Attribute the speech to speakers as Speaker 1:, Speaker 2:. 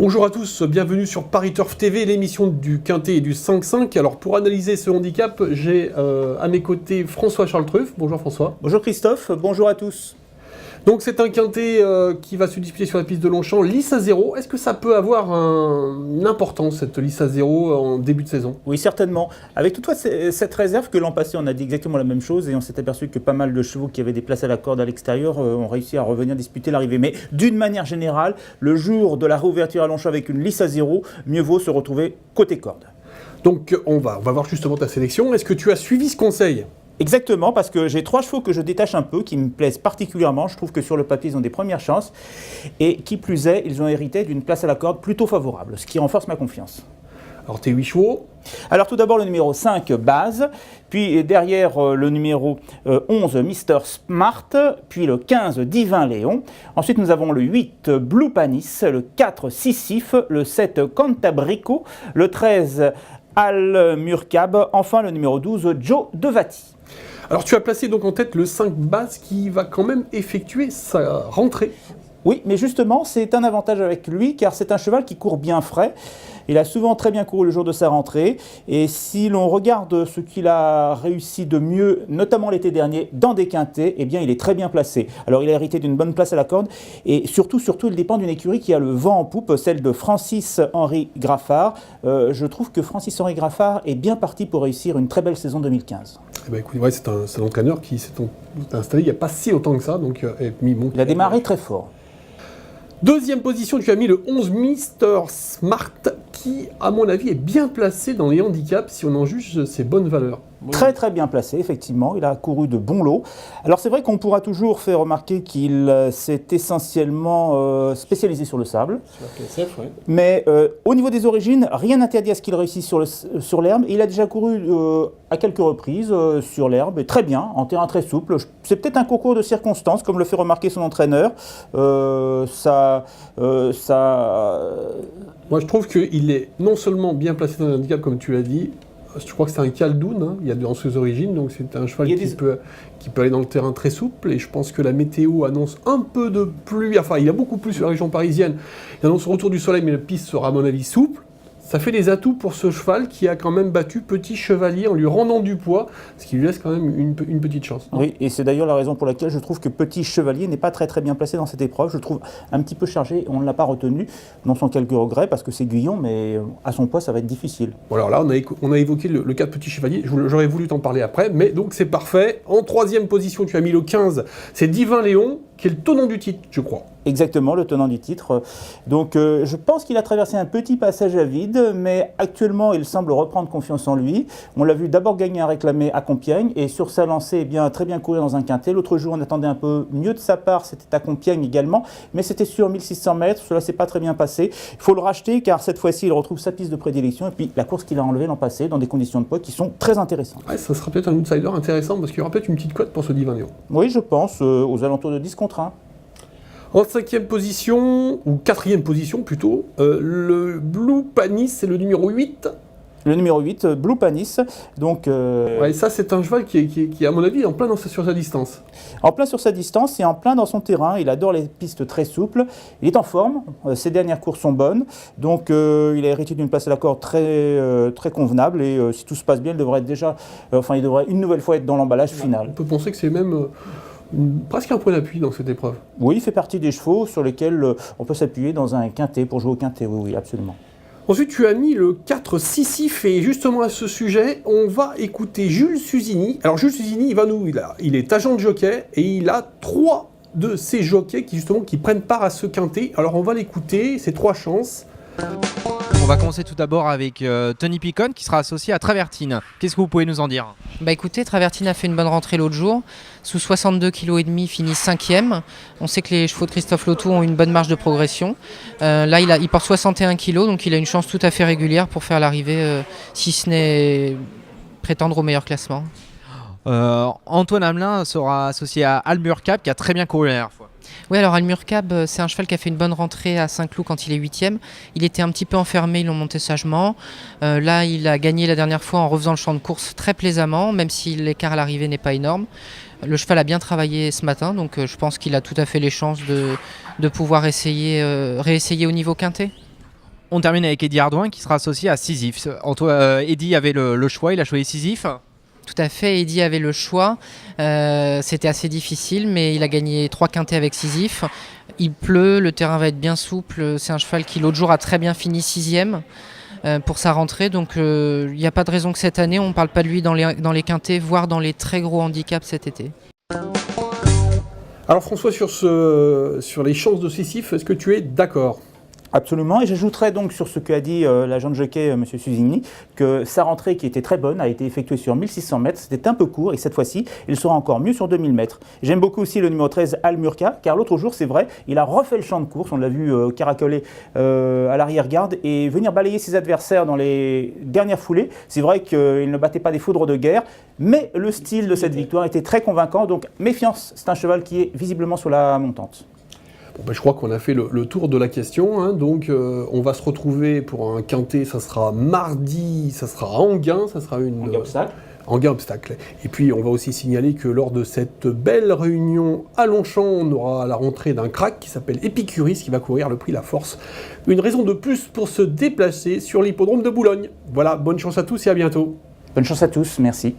Speaker 1: Bonjour à tous, bienvenue sur Paris Turf TV, l'émission du Quintet et du 5-5. Alors pour analyser ce handicap, j'ai à mes côtés François-Charles Truff. Bonjour François.
Speaker 2: Bonjour Christophe, bonjour à tous.
Speaker 1: Donc c'est un Quintet qui va se disputer sur la piste de Longchamp, lice à 0. Est-ce que ça peut avoir une importance, cette lice à 0 en début de saison?
Speaker 2: Oui, certainement. Avec toutefois cette réserve que l'an passé, on a dit exactement la même chose et on s'est aperçu que pas mal de chevaux qui avaient des places à la corde à l'extérieur ont réussi à revenir disputer l'arrivée. Mais d'une manière générale, le jour de la réouverture à Longchamp avec une lice à 0, mieux vaut se retrouver côté corde.
Speaker 1: Donc on va voir justement ta sélection. Est-ce que tu as suivi ce conseil?
Speaker 2: Exactement, parce que j'ai 3 chevaux que je détache un peu, qui me plaisent particulièrement. Je trouve que sur le papier, ils ont des premières chances. Et qui plus est, ils ont hérité d'une place à la corde plutôt favorable, ce qui renforce ma confiance.
Speaker 1: Alors tes 8 chevaux.
Speaker 2: Alors tout d'abord le numéro 5, Base, puis derrière le numéro 11, Mister Smart, puis le 15, Divin Léon. Ensuite nous avons le 8, Blue Panis, le 4, Sissif, le 7, Cantabrico, le 13, Al Murcab, enfin le numéro 12, Joe Devati.
Speaker 1: Alors tu as placé donc en tête le 5 Base qui va quand même effectuer sa rentrée.
Speaker 2: Oui, mais justement, c'est un avantage avec lui, car c'est un cheval qui court bien frais. Il a souvent très bien couru le jour de sa rentrée. Et si l'on regarde ce qu'il a réussi de mieux, notamment l'été dernier, dans des quintets, eh bien, il est très bien placé. Alors, il a hérité d'une bonne place à la corde. Et surtout, il dépend d'une écurie qui a le vent en poupe, celle de Francis-Henri Graffard. Je trouve que Francis-Henri Graffard est bien parti pour réussir une très belle saison 2015.
Speaker 1: Eh ben, écoute, ouais, c'est un entraîneur qui s'est installé il n'y a pas si longtemps que ça. Donc,
Speaker 2: il a démarré très fort.
Speaker 1: Deuxième position, tu as mis le 11 Mister Smart, qui, à mon avis, est bien placé dans les handicaps si on en juge ses bonnes valeurs.
Speaker 2: Très très bien placé, effectivement. Il a couru de bons lots. Alors c'est vrai qu'on pourra toujours faire remarquer qu'il s'est essentiellement spécialisé sur le sable.
Speaker 1: Sur la PSF, ouais.
Speaker 2: Mais au niveau des origines, rien n'interdit à ce qu'il réussisse sur l'herbe. Il a déjà couru à quelques reprises sur l'herbe, et très bien, en terrain très souple. C'est peut-être un concours de circonstances, comme le fait remarquer son entraîneur.
Speaker 1: Moi, je trouve qu'il est non seulement bien placé dans les handicaps, comme tu l'as dit. Je crois que c'est un Caldoun, hein. Il y a dans ses origines, donc c'est un cheval qui peut aller dans le terrain très souple, et je pense que la météo annonce un peu de pluie, enfin il y a beaucoup plus sur la région parisienne, il annonce le retour du soleil, mais la piste sera à mon avis souple. Ça fait des atouts pour ce cheval qui a quand même battu Petit Chevalier en lui rendant du poids, ce qui lui laisse quand même une petite chance.
Speaker 2: Oui, et c'est d'ailleurs la raison pour laquelle je trouve que Petit Chevalier n'est pas très très bien placé dans cette épreuve. Je le trouve un petit peu chargé, on ne l'a pas retenu, non sans quelques regrets, parce que c'est Guyon, mais à son poids ça va être difficile.
Speaker 1: Bon, alors là on a évoqué le cas de Petit Chevalier, j'aurais voulu t'en parler après, mais donc c'est parfait. En troisième position, tu as mis le 15, c'est Divin Léon, qui est le tenant du titre, je crois.
Speaker 2: Exactement, le tenant du titre. Donc je pense qu'il a traversé un petit passage à vide, mais actuellement il semble reprendre confiance en lui. On l'a vu d'abord gagner un réclamé à Compiègne, et sur sa lancée, très bien courir dans un quintet. L'autre jour on attendait un peu mieux de sa part, c'était à Compiègne également, mais c'était sur 1600 mètres, cela s'est pas très bien passé. Il faut le racheter car cette fois-ci il retrouve sa piste de prédilection, et puis la course qu'il a enlevée l'an passé dans des conditions de poids qui sont très intéressantes.
Speaker 1: Ouais, ça sera peut-être un outsider intéressant, parce qu'il y aura peut-être une petite cote pour ce Divin Léon.
Speaker 2: Oui, je pense, aux alentours de 10 contre 1.
Speaker 1: En cinquième position, ou quatrième position plutôt, le Blue Panis, c'est le numéro 8.
Speaker 2: Le numéro 8, Blue Panis. Donc,
Speaker 1: ouais, ça c'est un cheval qui à mon avis, est en plein sur sa distance.
Speaker 2: En plein sur sa distance et en plein dans son terrain. Il adore les pistes très souples. Il est en forme. Ses dernières courses sont bonnes. Donc, il a hérité d'une place à la corde très convenable. Et si tout se passe bien, il devrait une nouvelle fois être dans l'emballage final.
Speaker 1: On peut penser que c'est même presque un point d'appui dans cette épreuve.
Speaker 2: Oui, il fait partie des chevaux sur lesquels on peut s'appuyer dans un quintet pour jouer au quintet. Oui, absolument.
Speaker 1: Ensuite, tu as mis le 4 Sissif, et justement à ce sujet, on va écouter Jules Suzini. Alors Jules Suzini, il est agent de jockey, et il a 3 de ces jockeys qui prennent part à ce quintet. Alors on va l'écouter, c'est 3 chances.
Speaker 3: On va commencer tout d'abord avec Tony Picon qui sera associé à Travertine. Qu'est-ce que vous pouvez nous en dire ?
Speaker 4: Écoutez, Travertine a fait une bonne rentrée l'autre jour. Sous 62,5 kg, finit 5e. On sait que les chevaux de Christophe Lautoux ont une bonne marge de progression. Là, il porte 61 kg, donc il a une chance tout à fait régulière pour faire l'arrivée, si ce n'est prétendre au meilleur classement.
Speaker 3: Antoine Hamelin sera associé à Al Murcab qui a très bien couru la dernière fois.
Speaker 4: Oui, alors Al Murcab, c'est un cheval qui a fait une bonne rentrée à Saint-Cloud quand il est 8e. Il était un petit peu enfermé, ils l'ont monté sagement. Là, il a gagné la dernière fois en refaisant le champ de course très plaisamment, même si l'écart à l'arrivée n'est pas énorme. Le cheval a bien travaillé ce matin, donc je pense qu'il a tout à fait les chances de pouvoir réessayer au niveau quintet.
Speaker 3: On termine avec Eddy Ardouin qui sera associé à Sisyphe. Eddy avait le choix, il a choisi Sisyphe.
Speaker 4: Tout à fait, Eddy avait le choix. C'était assez difficile, mais il a gagné 3 quintets avec Sisyphe. Il pleut, le terrain va être bien souple. C'est un cheval qui l'autre jour a très bien fini 6e pour sa rentrée. Donc il n'y a pas de raison que cette année on ne parle pas de lui dans les quintets, voire dans les très gros handicaps cet été.
Speaker 1: Alors François, sur les chances de Sisyphe, est-ce que tu es d'accord ?
Speaker 2: Absolument, et j'ajouterais donc sur ce qu'a dit l'agent de jockey, M. Susigny, que sa rentrée qui était très bonne a été effectuée sur 1600 mètres, c'était un peu court, et cette fois-ci, il sera encore mieux sur 2000 mètres. J'aime beaucoup aussi le numéro 13, Almurka, car l'autre jour, c'est vrai, il a refait le champ de course, on l'a vu caracoler à l'arrière-garde, et venir balayer ses adversaires dans les dernières foulées. C'est vrai qu'il ne battait pas des foudres de guerre, mais le style de cette victoire était très convaincant, donc méfiance, c'est un cheval qui est visiblement sur la montante.
Speaker 1: Je crois qu'on a fait le tour de la question, hein. Donc on va se retrouver pour un quintet, ça sera mardi, ça sera à Enghien, ça sera une... Enghien obstacle. Et puis on va aussi signaler que lors de cette belle réunion à Longchamp, on aura la rentrée d'un crack qui s'appelle Epicurus qui va courir le prix La Force. Une raison de plus pour se déplacer sur l'hippodrome de Boulogne. Voilà, bonne chance à tous et à bientôt.
Speaker 2: Bonne chance à tous, merci.